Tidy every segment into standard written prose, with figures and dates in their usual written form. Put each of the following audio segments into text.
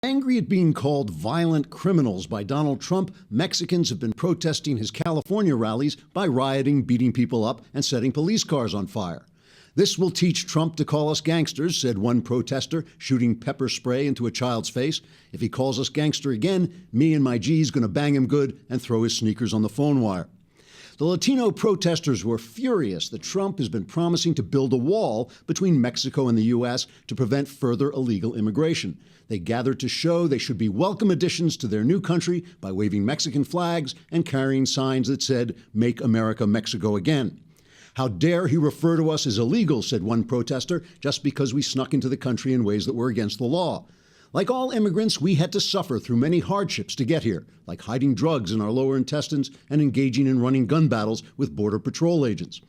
Angry at being called violent criminals by Donald Trump, Mexicans have been protesting his California rallies by rioting, beating people up, and setting police cars on fire. This will teach Trump to call us gangsters, said one protester, shooting pepper spray into a child's face. If he calls us gangster again, me and my G's gonna bang him good and throw his sneakers on the phone wire. The Latino protesters were furious that Trump has been promising to build a wall between Mexico and the U.S. to prevent further illegal immigration. They gathered to show they should be welcome additions to their new country by waving Mexican flags and carrying signs that said, "Make America Mexico Again." How dare he refer to us as illegal, said one protester, just because we snuck into the country in ways that were against the law. Like all immigrants, we had to suffer through many hardships to get here, like hiding drugs in our lower intestines and engaging in running gun battles with Border Patrol agents.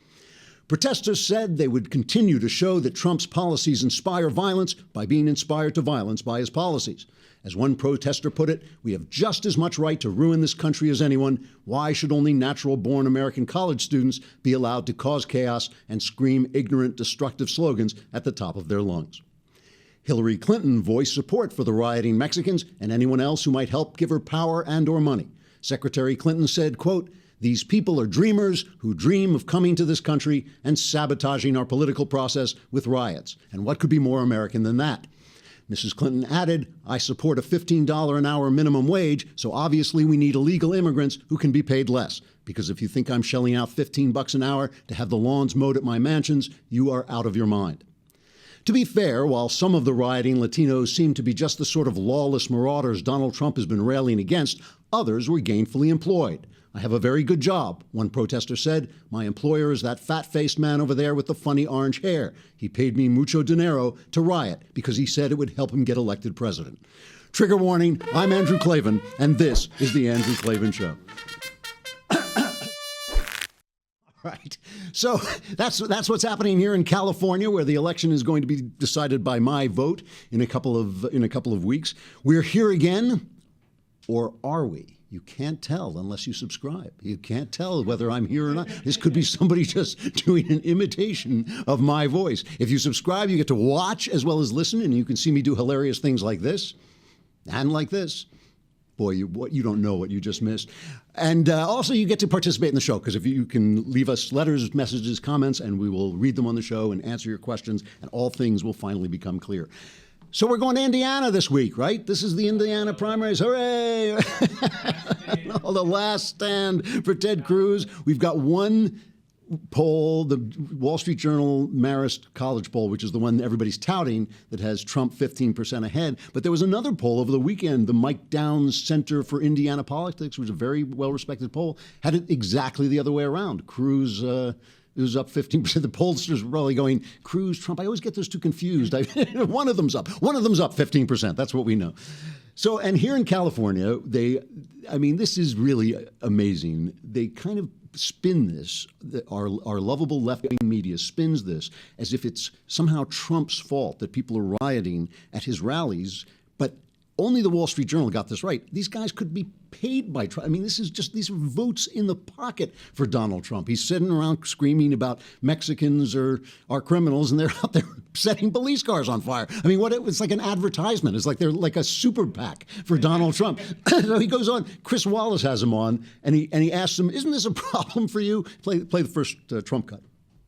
Protesters said they would continue to show that Trump's policies inspire violence by being inspired to violence by his policies. As one protester put it, we have just as much right to ruin this country as anyone. Why should only natural-born American college students be allowed to cause chaos and scream ignorant, destructive slogans at the top of their lungs? Hillary Clinton voiced support for the rioting Mexicans and anyone else who might help give her power and or money. Secretary Clinton said, quote, "These people are dreamers who dream of coming to this country and sabotaging our political process with riots. And what could be more American than that?" Mrs. Clinton added, "I support a $15 an hour minimum wage, so obviously we need illegal immigrants who can be paid less. Because if you think I'm shelling out $15 an hour to have the lawns mowed at my mansions, you are out of your mind." To be fair, while some of the rioting Latinos seem to be just the sort of lawless marauders Donald Trump has been railing against, others were gainfully employed. "I have a very good job," one protester said. "My employer is that fat-faced man over there with the funny orange hair. He paid me mucho dinero to riot because he said it would help him get elected president." Trigger warning, I'm Andrew Klavan, and this is The Andrew Klavan Show. Right. So that's what's happening here in California, where the election is going to be decided by my vote in a couple of weeks. We're here again, or are we? You can't tell unless you subscribe. You can't tell whether I'm here or not. This could be somebody just doing an imitation of my voice. If you subscribe, you get to watch as well as listen, and you can see me do hilarious things like this and like this. Boy, you don't know what you just missed. And also you get to participate in the show, because if you can leave us letters, messages, comments, and we will read them on the show and answer your questions, and all things will finally become clear. So we're going to Indiana this week, right? This is the Indiana primaries. Hooray! The last stand for Ted Cruz. We've got one poll, the Wall Street Journal Marist College poll, which is the one everybody's touting, that has Trump 15% ahead. But there was another poll over the weekend, the Mike Downs Center for Indiana Politics, which is a very well-respected poll, had it exactly the other way around. Cruz it was up 15%. The pollsters were probably going, Cruz, Trump. I always get those two confused. One of them's up. One of them's up 15%. That's what we know. So, and here in California, this is really amazing. They kind of spin this, our lovable left-wing media spins this as if it's somehow Trump's fault that people are rioting at his rallies, but only the Wall Street Journal got this right. These guys could be paid by Trump. These are votes in the pocket for Donald Trump. He's sitting around screaming about Mexicans are criminals, and they're out there setting police cars on fire. It's like an advertisement. It's like they're like a super PAC for Donald Trump. So he goes on. Chris Wallace has him on, and he asks him, "Isn't this a problem for you?" Play the first Trump cut.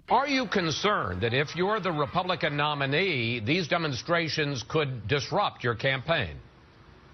Are you concerned that if you're the Republican nominee, these demonstrations could disrupt your campaign?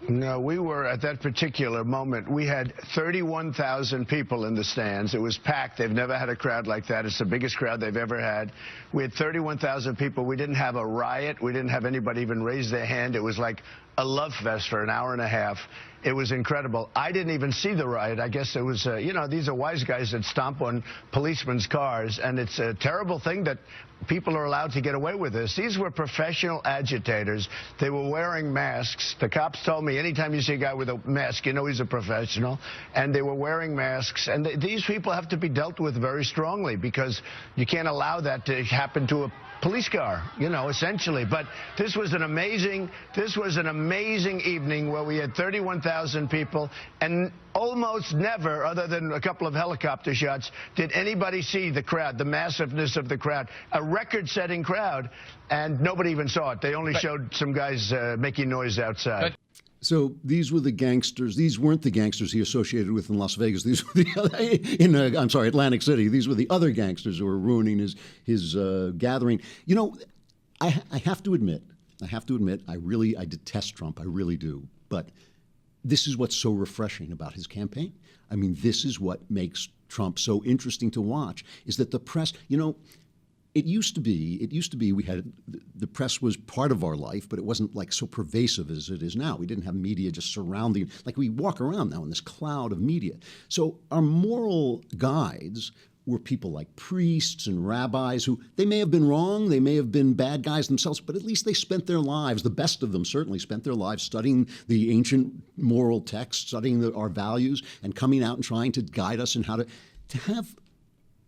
No, we were at that particular moment. We had 31,000 people in the stands. It was packed. They've never had a crowd like that. It's the biggest crowd they've ever had. We had 31,000 people. We didn't have a riot. We didn't have anybody even raise their hand. It was like a love fest for an hour and a half. It was incredible. I didn't even see the riot. I guess it was, these are wise guys that stomp on policemen's cars, and it's a terrible thing that people are allowed to get away with this. These were professional agitators. They were wearing masks. The cops told me anytime you see a guy with a mask, you know he's a professional. And they were wearing masks. And these people have to be dealt with very strongly, because you can't allow that to happen to a police car, essentially. But this was an amazing evening where we had 31,000 people, and almost never, other than a couple of helicopter shots, did anybody see the crowd, the massiveness of the crowd, a record-setting crowd, and nobody even saw it. They only showed some guys making noise outside. So these were the gangsters. These weren't the gangsters he associated with in Las Vegas. These were the other, I'm sorry, Atlantic City. These were the other gangsters who were ruining his gathering. You know, I have to admit, I detest Trump. I really do. But this is what's so refreshing about his campaign. I mean, this is what makes Trump so interesting to watch, is that the press, you know, it used to be we had, the press was part of our life, but it wasn't like so pervasive as it is now. We didn't have media just surrounding, like we walk around now in this cloud of media. So our moral guides were people like priests and rabbis who, they may have been wrong, they may have been bad guys themselves, but at least they spent their lives, the best of them certainly spent their lives studying the ancient moral texts, studying our values, and coming out and trying to guide us in how to have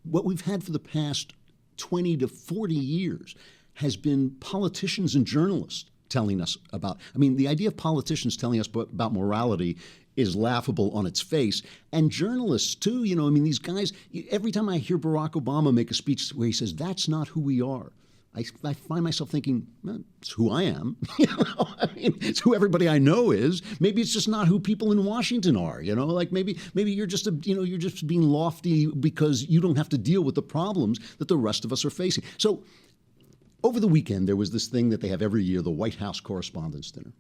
what we've had for the past 20 to 40 years has been politicians and journalists telling us about. I mean, the idea of politicians telling us about morality is laughable on its face. And journalists, too. You know, I mean, these guys, every time I hear Barack Obama make a speech where he says, that's not who we are, I find myself thinking, well, it's who I am. You know, I mean, it's who everybody I know is. Maybe it's just not who people in Washington are. You know, like maybe you're just you're just being lofty because you don't have to deal with the problems that the rest of us are facing. So, over the weekend there was this thing that they have every year, the White House Correspondents' Dinner.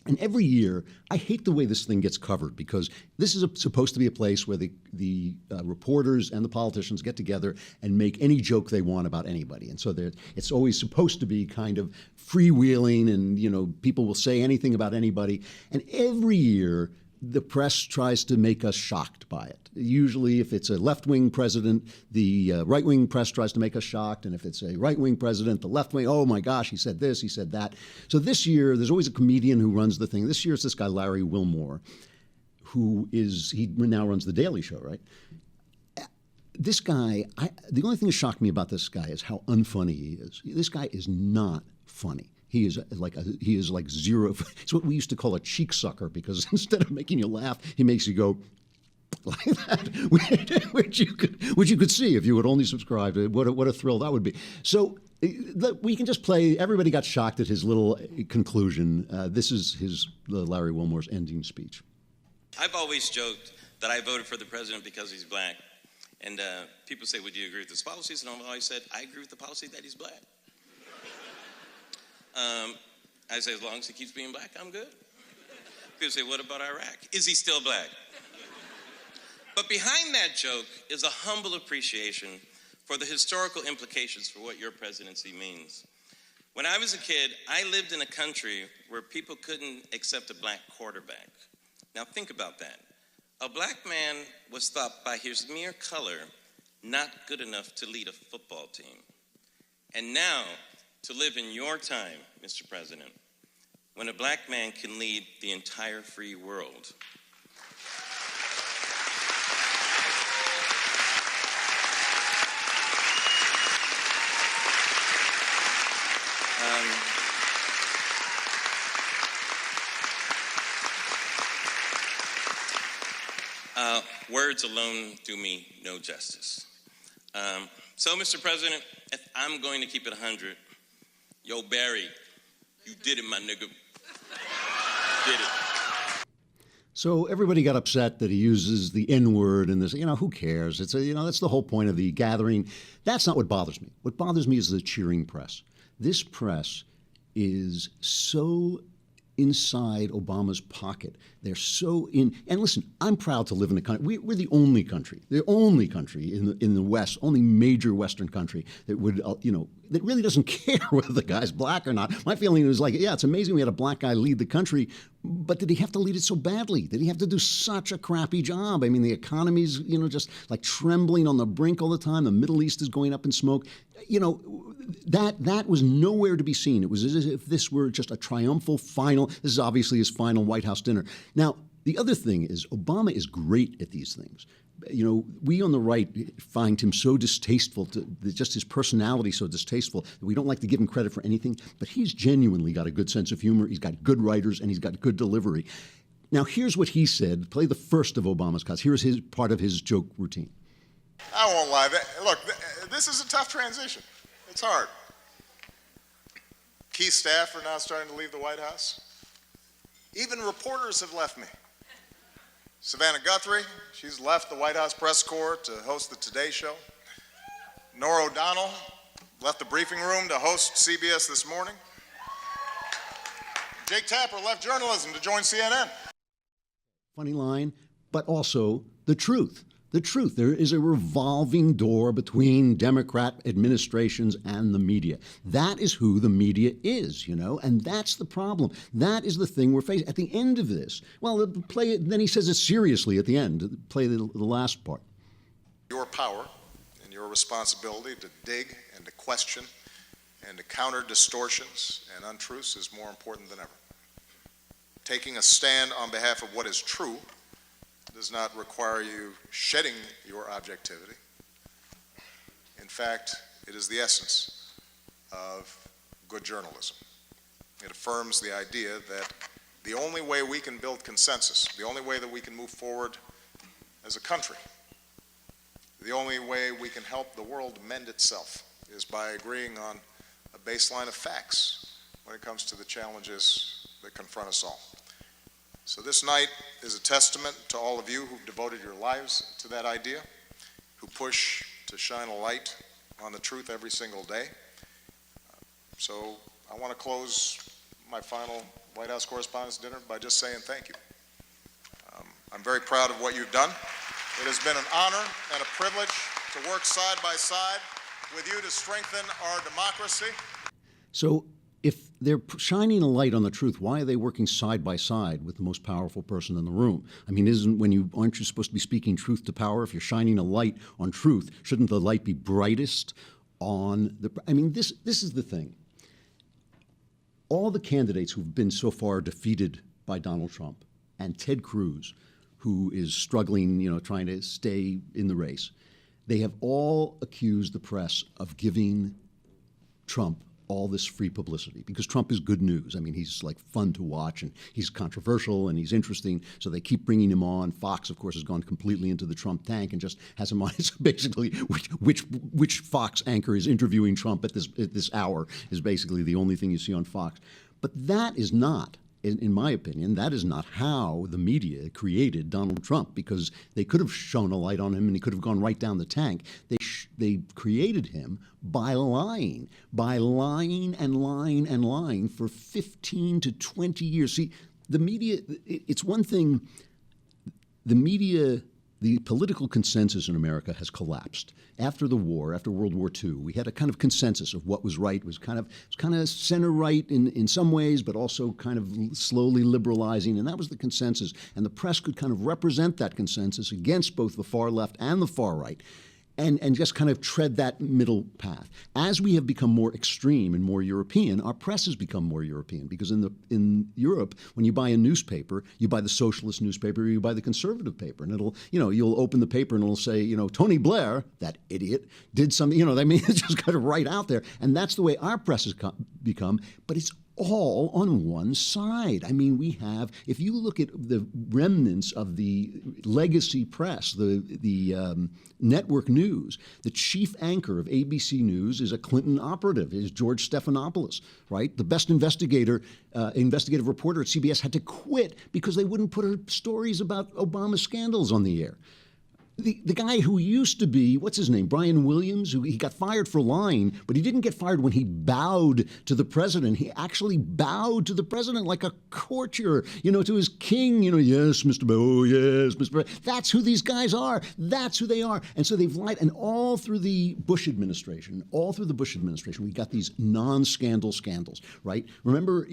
And every year, I hate the way this thing gets covered, because this is supposed to be a place where the reporters and the politicians get together and make any joke they want about anybody. And so it's always supposed to be kind of freewheeling, and you know, people will say anything about anybody. And every year, the press tries to make us shocked by it. Usually, if it's a left-wing president, the right-wing press tries to make us shocked. And if it's a right-wing president, the left-wing, oh my gosh, he said this, he said that. So this year, there's always a comedian who runs the thing. This year, it's this guy, Larry Wilmore, he now runs The Daily Show, right? This guy, the only thing that shocked me about this guy is how unfunny he is. This guy is not funny. He is like zero. It's what we used to call a cheek sucker, because instead of making you laugh, he makes you go like that, which you could see if you would only subscribe. What a thrill that would be. So we can just play. Everybody got shocked at his little conclusion. This is Larry Wilmore's ending speech. I've always joked that I voted for the president because he's black, and people say, "Would you agree with his policies?" And I've always said, "I agree with the policy that he's black." I say, as long as he keeps being black, I'm good. People say, what about Iraq? Is he still black? But behind that joke is a humble appreciation for the historical implications for what your presidency means. When I was a kid, I lived in a country where people couldn't accept a black quarterback. Now think about that. A black man was thought by his mere color not good enough to lead a football team. And now, to live in your time, Mr. President, when a black man can lead the entire free world. Words alone do me no justice. So, Mr. President, if I'm going to keep it 100, yo, Barry, you did it, my nigga. Did it. So everybody got upset that he uses the N-word and this, you know, who cares? It's that's the whole point of the gathering. That's not what bothers me. What bothers me is the cheering press. This press is so inside Obama's pocket. They're so in. And listen, I'm proud to live in a country. We're the only country in the West, only major Western country that would, that really doesn't care whether the guy's black or not. My feeling was like, yeah, it's amazing we had a black guy lead the country, but did he have to lead it so badly? Did he have to do such a crappy job? I mean, the economy's, just like trembling on the brink all the time. The Middle East is going up in smoke. That was nowhere to be seen. It was as if this were just a triumphal final. This is obviously his final White House dinner. Now, the other thing is Obama is great at these things. We on the right find him so distasteful, just his personality so distasteful, that we don't like to give him credit for anything. But he's genuinely got a good sense of humor. He's got good writers, and he's got good delivery. Now, here's what he said. Play the first of Obama's cuts. Here's his part of his joke routine. I won't lie. Look, this is a tough transition. It's hard. Key staff are now starting to leave the White House. Even reporters have left me. Savannah Guthrie, she's left the White House press corps to host the Today Show. Norah O'Donnell left the briefing room to host CBS This Morning. Jake Tapper left journalism to join CNN. Funny line, but also the truth. The truth. There is a revolving door between Democrat administrations and the media. That is who the media is, you know, and that's the problem. That is the thing we're facing. At the end of this, well, play it, then he says it seriously at the end. Play the last part. Your power and your responsibility to dig and to question and to counter distortions and untruths is more important than ever. Taking a stand on behalf of what is true does not require you shedding your objectivity. In fact, it is the essence of good journalism. It affirms the idea that the only way we can build consensus, the only way that we can move forward as a country, the only way we can help the world mend itself is by agreeing on a baseline of facts when it comes to the challenges that confront us all. So this night is a testament to all of you who've devoted your lives to that idea, who push to shine a light on the truth every single day. So I want to close my final White House Correspondents' Dinner by just saying thank you. I'm very proud of what you've done. It has been an honor and a privilege to work side by side with you to strengthen our democracy. So if they're shining a light on the truth, why are they working side by side with the most powerful person in the room? I mean, aren't you supposed to be speaking truth to power? If you're shining a light on truth, shouldn't the light be brightest on the? I mean, this is the thing. All the candidates who've been so far defeated by Donald Trump and Ted Cruz, who is struggling, you know, trying to stay in the race, they have all accused the press of giving Trump all this free publicity because Trump is good news. I mean, he's like fun to watch and he's controversial and he's interesting. So they keep bringing him on. Fox, of course, has gone completely into the Trump tank and just has him on. So basically, which Fox anchor is interviewing Trump at this hour is basically the only thing you see on Fox. But that is not, in my opinion, that is not how the media created Donald Trump, because they could have shone a light on him and he could have gone right down the tank. They created him by lying and lying for 15 to 20 years. See, the media, it's one thing, the media, the political consensus in America has collapsed. After the war, after World War II, we had a kind of consensus of what was right. It was kind of center-right in some ways, but also kind of slowly liberalizing, and that was the consensus. And the press could kind of represent that consensus against both the far left and the far right. And just kind of tread that middle path. As we have become more extreme and more European, our press has become more European, because in Europe, when you buy a newspaper, you buy the socialist newspaper, or you buy the conservative paper, and it'll, you know, you'll open the paper and it'll say, you know, Tony Blair, that idiot, did something, you know, I mean, it's just kind of right out there. And that's the way our press has become, but it's all on one side. I mean, we have, if you look at the remnants of the legacy press, the network news, the chief anchor of ABC News is a Clinton operative, is George Stephanopoulos, right? The best investigative reporter at CBS had to quit because they wouldn't put her stories about Obama scandals on the air. The guy who used to be, what's his name, Brian Williams, who he got fired for lying, but he didn't get fired when he bowed to the president. He actually bowed to the president like a courtier, you know, to his king, you know, yes, Mr. Oh, yes, Mr. That's who these guys are. That's who they are. And so they've lied. And all through the Bush administration, we got these non-scandal scandals, right? Remember,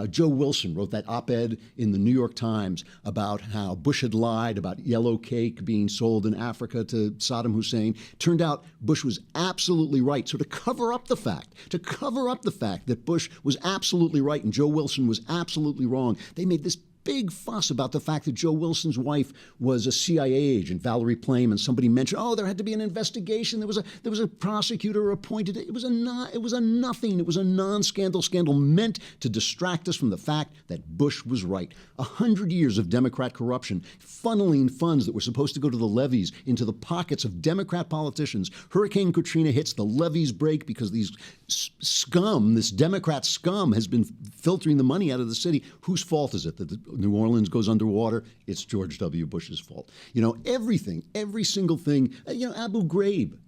Joe Wilson wrote that op-ed in the New York Times about how Bush had lied about yellow cake being sold in Africa to Saddam Hussein. Turned out Bush was absolutely right. So to cover up the fact that Bush was absolutely right and Joe Wilson was absolutely wrong, they made this big fuss about the fact that Joe Wilson's wife was a CIA agent, Valerie Plame, and somebody mentioned, oh, there had to be an investigation. There was a prosecutor appointed. It was a nothing. It was a non-scandal scandal meant to distract us from the fact that Bush was right. 100 years of Democrat corruption, funneling funds that were supposed to go to the levees into the pockets of Democrat politicians. Hurricane Katrina hits, the levees break because these scum, this Democrat scum, has been filtering the money out of the city. Whose fault is it that New Orleans goes underwater, it's George W. Bush's fault. You know, everything, every single thing. Abu Ghraib,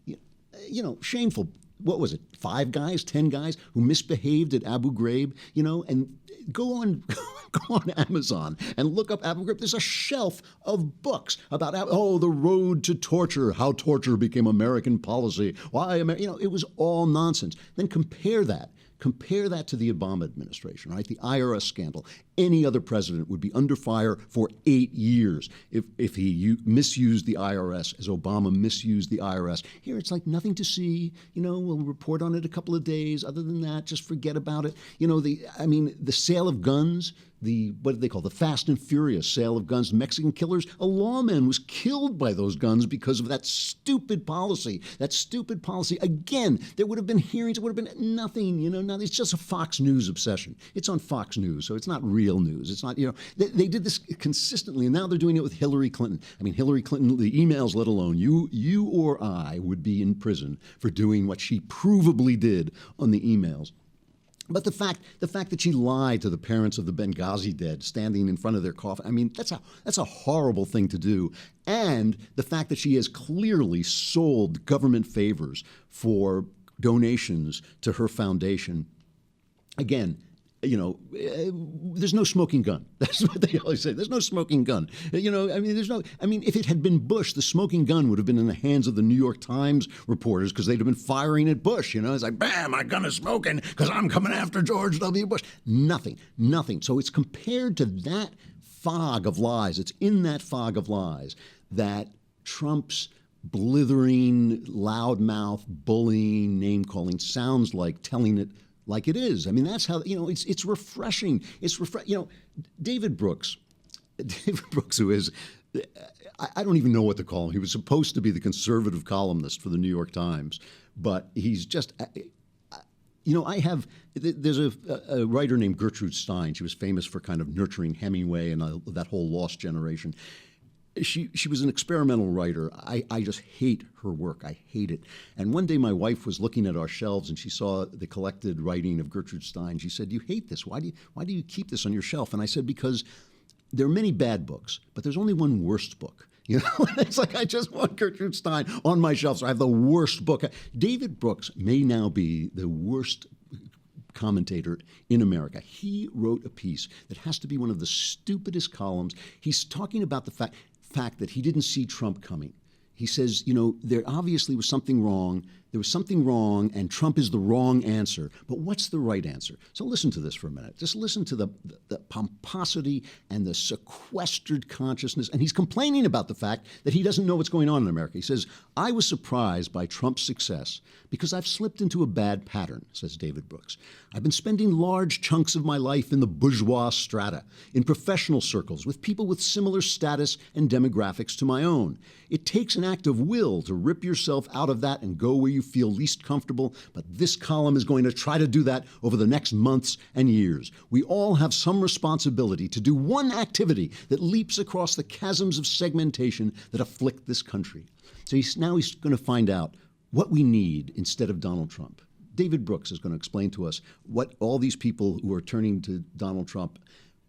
shameful. What was it? 5 guys, 10 guys who misbehaved at Abu Ghraib, and go on Amazon and look up Abu Ghraib. There's a shelf of books about, the road to torture, how torture became American policy. Why, it was all nonsense. Then compare that to the Obama administration, right? The IRS scandal. Any other president would be under fire for 8 years if he misused the IRS as Obama misused the IRS. Here it's like nothing to see. We'll report on it a couple of days. Other than that, just forget about it. The sale of guns, what do they call the Fast and Furious sale of guns, Mexican killers. A lawman was killed by those guns because of that stupid policy. Again, there would have been hearings. It would have been nothing. It's just a Fox News obsession. It's on Fox News, so it's not real news. It's not. They did this consistently, and now they're doing it with Hillary Clinton. Hillary Clinton, the emails, let alone you or I, would be in prison for doing what she provably did on the emails. But the fact that she lied to the parents of the Benghazi dead standing in front of their coffin, that's a horrible thing to do. And the fact that she has clearly sold government favors for donations to her foundation, again, there's no smoking gun. That's what they always say. There's no smoking gun. If it had been Bush, the smoking gun would have been in the hands of the New York Times reporters because they'd have been firing at Bush. It's like, bam, my gun is smoking because I'm coming after George W. Bush. Nothing. So it's compared to that fog of lies. It's in that fog of lies that Trump's blithering, loudmouth, bullying, name-calling sounds like telling it like it is. That's how, it's refreshing. David Brooks, who is, I don't even know what to call him. He was supposed to be the conservative columnist for the New York Times, but he's just, there's a writer named Gertrude Stein. She was famous for kind of nurturing Hemingway and that whole lost generation. She was an experimental writer. I just hate her work. I hate it. And one day my wife was looking at our shelves and she saw the collected writing of Gertrude Stein. She said, "You hate this. Why do you keep this on your shelf?" And I said, "Because there are many bad books, but there's only one worst book." It's like I just want Gertrude Stein on my shelf, so I have the worst book. David Brooks may now be the worst commentator in America. He wrote a piece that has to be one of the stupidest columns. He's talking about the fact that he didn't see Trump coming. He says, there obviously was something wrong. There was something wrong, and Trump is the wrong answer. But what's the right answer? So listen to this for a minute. Just listen to the pomposity and the sequestered consciousness. And he's complaining about the fact that he doesn't know what's going on in America. He says, "I was surprised by Trump's success because I've slipped into a bad pattern," says David Brooks. "I've been spending large chunks of my life in the bourgeois strata, in professional circles, with people with similar status and demographics to my own. It takes an act of will to rip yourself out of that and go where you feel least comfortable, but this column is going to try to do that over the next months and years. We all have some responsibility to do one activity that leaps across the chasms of segmentation that afflict this country." So he's going to find out what we need instead of Donald Trump. David Brooks is going to explain to us what all these people who are turning to Donald Trump,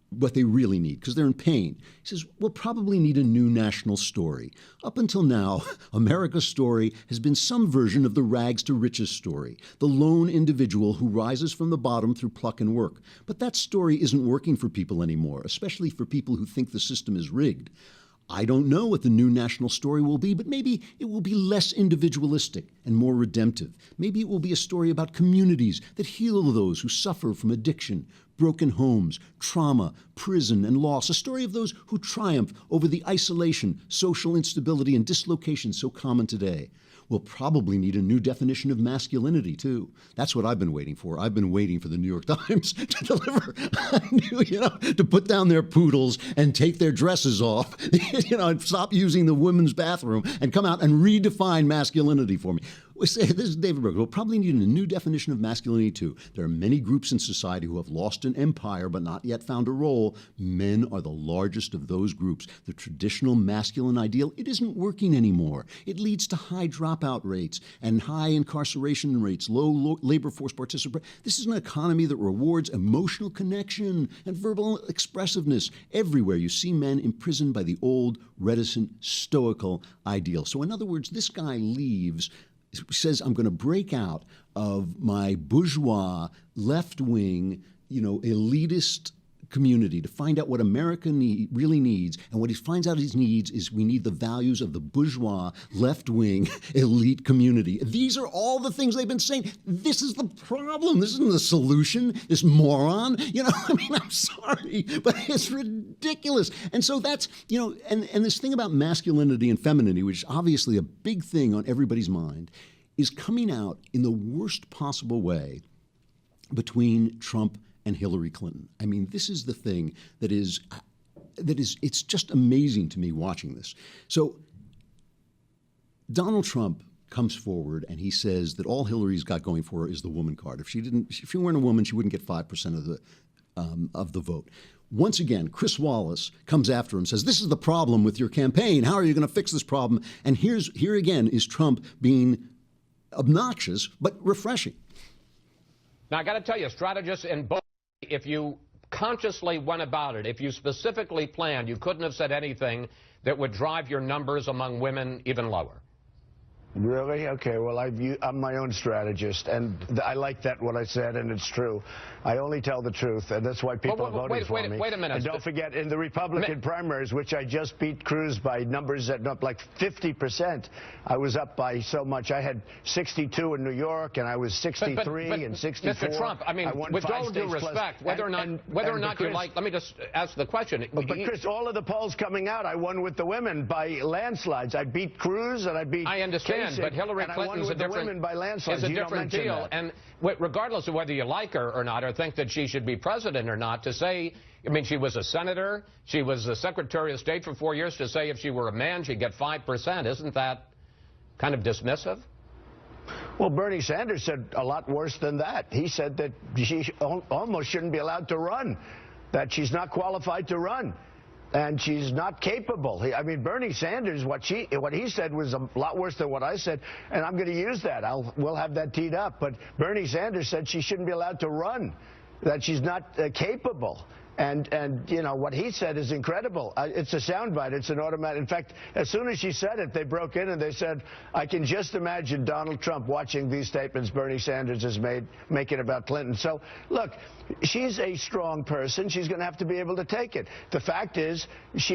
what they really need, because they're in pain. He says, we'll probably need a new national story. Up until now, America's story has been some version of the rags to riches story, the lone individual who rises from the bottom through pluck and work. But that story isn't working for people anymore, especially for people who think the system is rigged. I don't know what the new national story will be, but maybe it will be less individualistic and more redemptive. Maybe it will be a story about communities that heal those who suffer from addiction, broken homes, trauma, prison, and loss. A story of those who triumph over the isolation, social instability, and dislocation so common today. We'll probably need a new definition of masculinity, too. That's what I've been waiting for. I've been waiting for the New York Times to deliver a new, to put down their poodles and take their dresses off, and stop using the women's bathroom and come out and redefine masculinity for me. We say, this is David Berger. We'll probably need a new definition of masculinity, too. There are many groups in society who have lost an empire but not yet found a role. Men are the largest of those groups. The traditional masculine ideal, it isn't working anymore. It leads to high dropout rates and high incarceration rates, low labor force participation. This is an economy that rewards emotional connection and verbal expressiveness. Everywhere you see men imprisoned by the old, reticent, stoical ideal. So in other words, this guy leaves, says, I'm going to break out of my bourgeois, left-wing, elitist community to find out what America really needs. And what he finds out he needs is we need the values of the bourgeois, left-wing, elite community. These are all the things they've been saying. This is the problem. This isn't the solution, this moron. I'm sorry, but it's ridiculous. And so that's, and this thing about masculinity and femininity, which is obviously a big thing on everybody's mind, is coming out in the worst possible way between Trump and Hillary Clinton. I mean, this is the thing that is, it's just amazing to me watching this. So Donald Trump comes forward and he says that all Hillary's got going for her is the woman card. If she weren't a woman, she wouldn't get 5% of the vote. Once again, Chris Wallace comes after him, says, this is the problem with your campaign. How are you going to fix this problem? And here again is Trump being obnoxious but refreshing. Now, I got to tell you, strategists in both, if you consciously went about it, if you specifically planned, you couldn't have said anything that would drive your numbers among women even lower. Really? Okay, well, I'm my own strategist, and I like that, what I said, and it's true. I only tell the truth, and that's why people are voting for me. Wait a minute. And don't forget, in the Republican primaries, which I just beat Cruz by numbers that up like 50%, I was up by so much. I had 62 in New York, and I was 63 and 64. Mr. Trump, I mean, with all due respect, whether or not you like, let me just ask the question. But Chris, all of the polls coming out, I won with the women by landslides. I beat Cruz, and I beat I understand. But Hillary Clinton's a different deal. And regardless of whether you like her or not, or think that she should be president or not, to say, I mean, she was a senator, she was the Secretary of State for 4 years, to say if she were a man, she'd get 5%. Isn't that kind of dismissive? Well, Bernie Sanders said a lot worse than that. He said that she almost shouldn't be allowed to run, that she's not qualified to run. And she's not capable. I mean, Bernie Sanders, what he said was a lot worse than what I said, and I'm going to use that. We'll have that teed up. But Bernie Sanders said she shouldn't be allowed to run, that she's not capable. And what he said is incredible. It's a soundbite. It's an automatic. In fact, as soon as she said it, they broke in and they said, I can just imagine Donald Trump watching these statements Bernie Sanders has made, making about Clinton. So, look, she's a strong person. She's going to have to be able to take it. The fact is,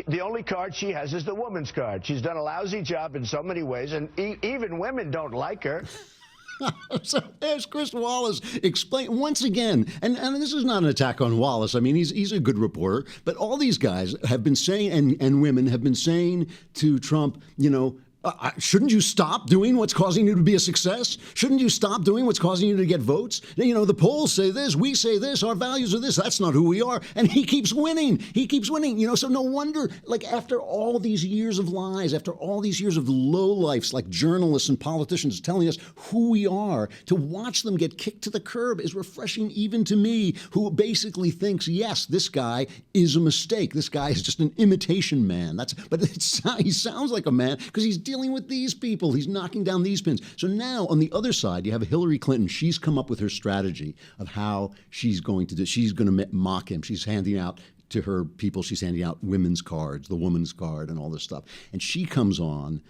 the only card she has is the woman's card. She's done a lousy job in so many ways, and even women don't like her. So as Chris Wallace explained once again, and this is not an attack on Wallace. I mean, he's a good reporter, but all these guys have been saying, and women have been saying to Trump, shouldn't you stop doing what's causing you to be a success? Shouldn't you stop doing what's causing you to get votes? The polls say this, we say this, our values are this. That's not who we are. And he keeps winning. So no wonder, after all these years of lies, after all these years of lowlifes like journalists and politicians telling us who we are, to watch them get kicked to the curb is refreshing even to me, who basically thinks, yes, this guy is a mistake. This guy is just an imitation man. But he sounds like a man because he's dealing with these people. He's knocking down these pins. So now on the other side, you have Hillary Clinton. She's come up with her strategy of how she's going to do. She's going to mock him. She's handing out to her people. She's handing out women's cards, the woman's card, and all this stuff. And she comes on.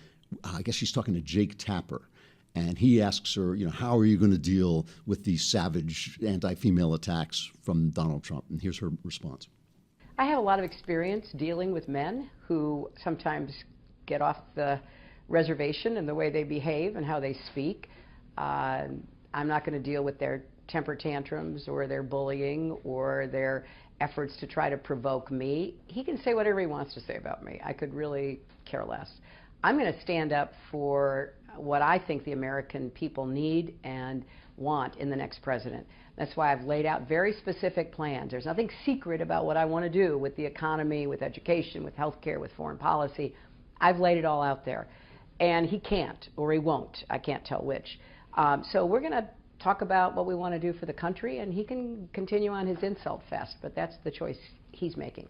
I guess she's talking to Jake Tapper. And he asks her, how are you going to deal with these savage anti-female attacks from Donald Trump? And here's her response. I have a lot of experience dealing with men who sometimes get off the reservation in the way they behave and how they speak. I'm not going to deal with their temper tantrums or their bullying or their efforts to try to provoke me. He can say whatever he wants to say about me. I could really care less. I'm going to stand up for what I think the American people need and want in the next president. That's why I've laid out very specific plans. There's nothing secret about what I want to do with the economy, with education, with health care, with foreign policy. I've laid it all out there. and he can't, or he won't. I can't tell which. So we're going to talk about what we want to do for the country, and he can continue on his insult fest, but that's the choice he's making.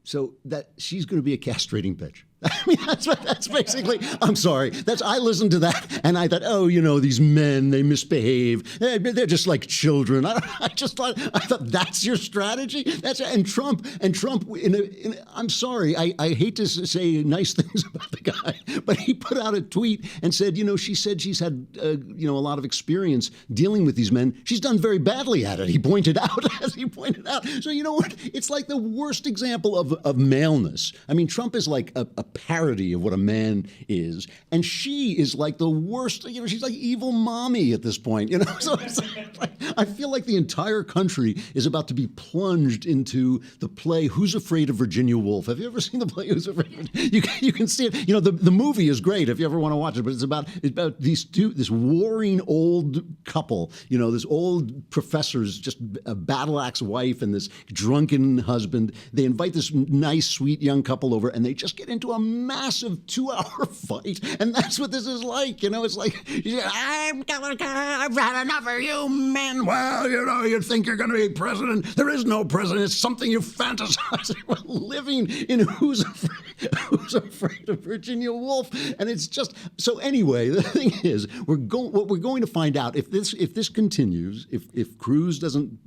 So that she's going to be a castrating bitch. I mean, that's basically, I'm sorry. I listened to that and I thought, oh, these men, they misbehave. They're just like children. I thought that's your strategy. And Trump, I'm sorry. I hate to say nice things about the guy, but he put out a tweet and said, she said she's had, a lot of experience dealing with these men. She's done very badly at it. He pointed out, as he pointed out. So you know what? It's like the worst example of maleness. I mean, Trump is like a parody of what a man is, and she is like the worst. She's like evil mommy at this point. So it's like, I feel like the entire country is about to be plunged into the play Who's Afraid of Virginia Woolf. Have you ever seen the play Who's Afraid? You can see it. The movie is great if you ever want to watch it, but it's about this warring old couple. This old professor's just a battle axe wife and this drunken husband. They invite this nice, sweet young couple over, and they just get into a massive 2-hour fight, and that's what this is like. It's like, I've had enough of you men. Well, you think you're going to be president. There is no president. It's something you fantasize. We're living in Who's Afraid of Virginia Woolf, and it's just so. Anyway, the thing is, what we're going to find out if this continues, if Cruz doesn't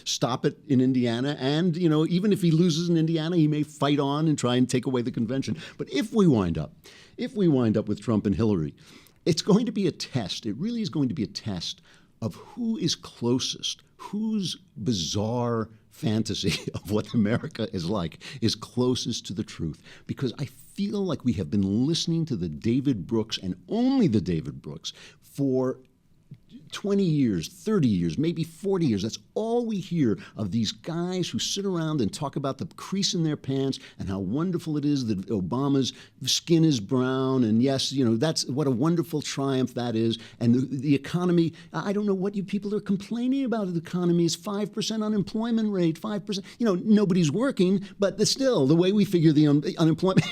stop it in Indiana, and even if he loses in Indiana, he may fight on and try and take away the convention. But if we wind up with Trump and Hillary, it's going to be a test. It really is going to be a test of who is closest, whose bizarre fantasy of what America is like is closest to the truth. Because I feel like we have been listening to the David Brooks and only the David Brooks for 20 years, 30 years, maybe 40 years. That's all we hear of these guys who sit around and talk about the crease in their pants and how wonderful it is that Obama's skin is brown. And yes, that's what a wonderful triumph that is. And the economy, I don't know what you people are complaining about. The economy is 5% unemployment rate, 5%. Nobody's working, but still, the way we figure the unemployment,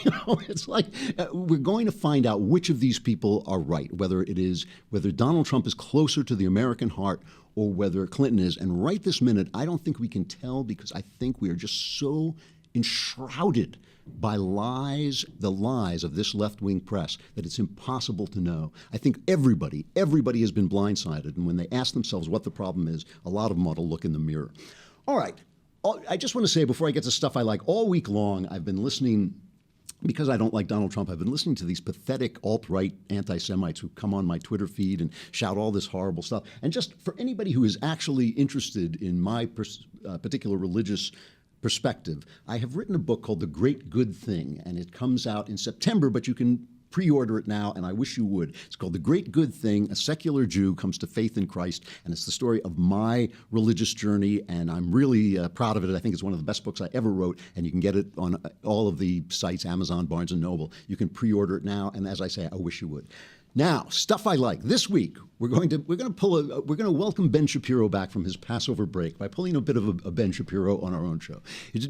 it's like we're going to find out which of these people are right, whether Donald Trump is closer to the American heart or whether Clinton is. And right this minute, I don't think we can tell, because I think we are just so enshrouded by lies, the lies of this left-wing press, that it's impossible to know. I think everybody has been blindsided. And when they ask themselves what the problem is, a lot of them ought to look in the mirror. All right. I just want to say, before I get to stuff I like, all week long I've been listening. Because I don't like Donald Trump, I've been listening to these pathetic alt-right anti-Semites who come on my Twitter feed and shout all this horrible stuff. And just for anybody who is actually interested in my particular religious perspective, I have written a book called The Great Good Thing, and it comes out in September, but you can pre-order it now, and I wish you would. It's called The Great Good Thing. A secular Jew comes to faith in Christ, and it's the story of my religious journey, and I'm really proud of it. I think it's one of the best books I ever wrote, and you can get it on all of the sites, Amazon, Barnes & Noble. You can pre-order it now, and as I say, I wish you would. Now, stuff I like. This week, we're going to welcome Ben Shapiro back from his Passover break by pulling a bit of a Ben Shapiro on our own show.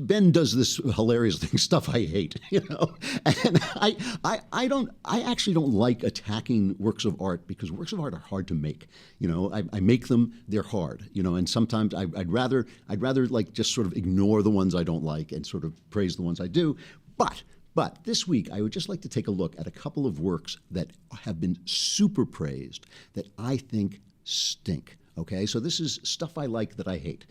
Ben does this hilarious thing, stuff I hate, And I actually don't like attacking works of art, because works of art are hard to make. I make them, they're hard, and sometimes I'd rather like just sort of ignore the ones I don't like and sort of praise the ones I do. But this week, I would just like to take a look at a couple of works that have been super praised that I think stink. Okay, so this is stuff I like that I hate,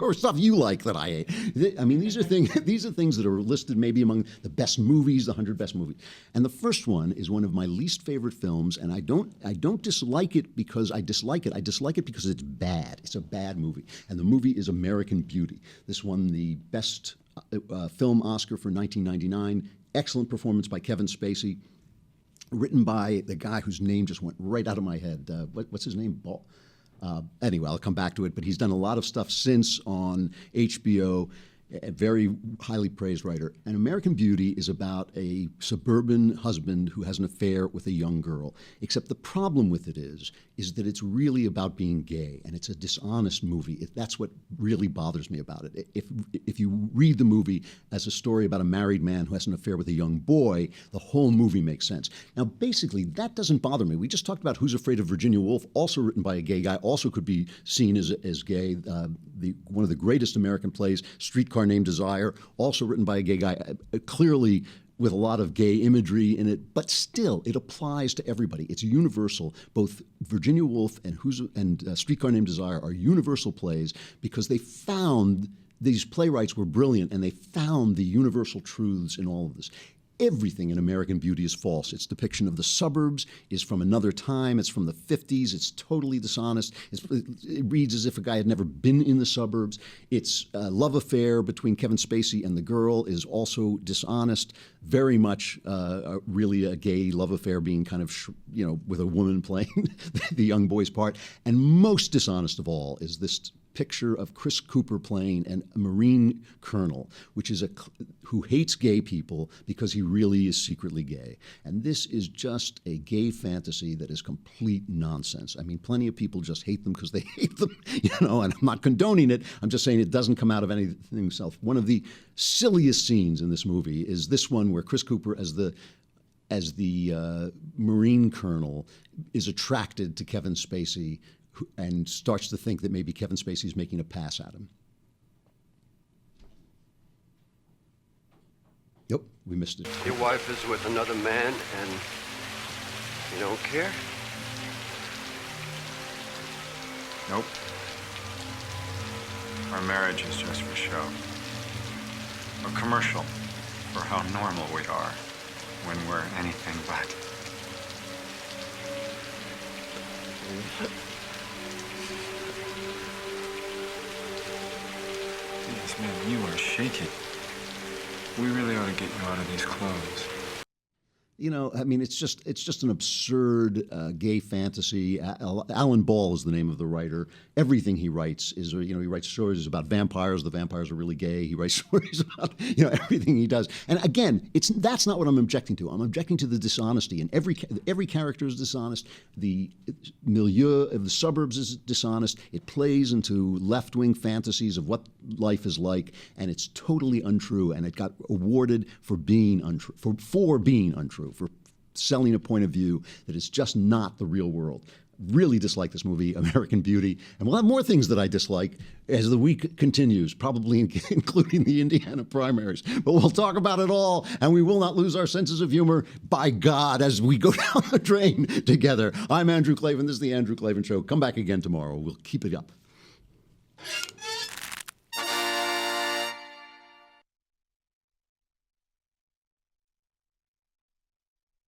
or stuff you like that I hate. I mean, these are things that are listed maybe among the best movies, the 100 best movies. And the first one is one of my least favorite films, and I don't dislike it because I dislike it. I dislike it because it's bad. It's a bad movie, and the movie is American Beauty. This won the best film Oscar for 1999. Excellent performance by Kevin Spacey. Written by the guy whose name just went right out of my head. What's his name? Anyway, I'll come back to it. But he's done a lot of stuff since on HBO. a very highly praised writer. And American Beauty is about a suburban husband who has an affair with a young girl. Except the problem with it is that it's really about being gay, and it's a dishonest movie. That's what really bothers me about it. If you read the movie as a story about a married man who has an affair with a young boy, the whole movie makes sense. Now, basically, that doesn't bother me. We just talked about Who's Afraid of Virginia Woolf, also written by a gay guy, also could be seen as gay. One of the greatest American plays, Streetcar Named Desire, also written by a gay guy, clearly with a lot of gay imagery in it, but still, it applies to everybody. It's universal. Both Virginia Woolf and Streetcar Named Desire are universal plays because they found, these playwrights were brilliant, and they found the universal truths in all of this. Everything in American Beauty is false. Its depiction of the suburbs is from another time. It's from the 50s. It's totally dishonest. It reads as if a guy had never been in the suburbs. Its love affair between Kevin Spacey and the girl is also dishonest, very much really a gay love affair being kind of, with a woman playing the young boy's part. And most dishonest of all is this picture of Chris Cooper playing a Marine colonel, which is who hates gay people because he really is secretly gay. And this is just a gay fantasy that is complete nonsense. I mean, plenty of people just hate them because they hate them, and I'm not condoning it. I'm just saying it doesn't come out of anything itself. One of the silliest scenes in this movie is this one where Chris Cooper, as the Marine colonel, is attracted to Kevin Spacey and starts to think that maybe Kevin Spacey's making a pass at him. Yep, we missed it. Your wife is with another man and you don't care? Nope. Our marriage is just for show. A commercial for how normal we are when we're anything but. Yes, man, you are shaking. We really ought to get you out of these clothes. I mean, it's just an absurd gay fantasy. Alan Ball is the name of the writer. Everything he writes is, he writes stories about vampires. The vampires are really gay. He writes stories about, everything he does. And again, that's not what I'm objecting to. I'm objecting to the dishonesty. And every character is dishonest. The milieu of the suburbs is dishonest. It plays into left-wing fantasies of what life is like, and it's totally untrue. And it got awarded for being untrue, for being untrue, for selling a point of view that is just not the real world. Really dislike this movie, American Beauty, and we'll have more things that I dislike as the week continues, probably including the Indiana primaries. But we'll talk about it all, and we will not lose our senses of humor, by God, as we go down the drain together. I'm Andrew Klavan. This is The Andrew Klavan Show. Come back again tomorrow. We'll keep it up.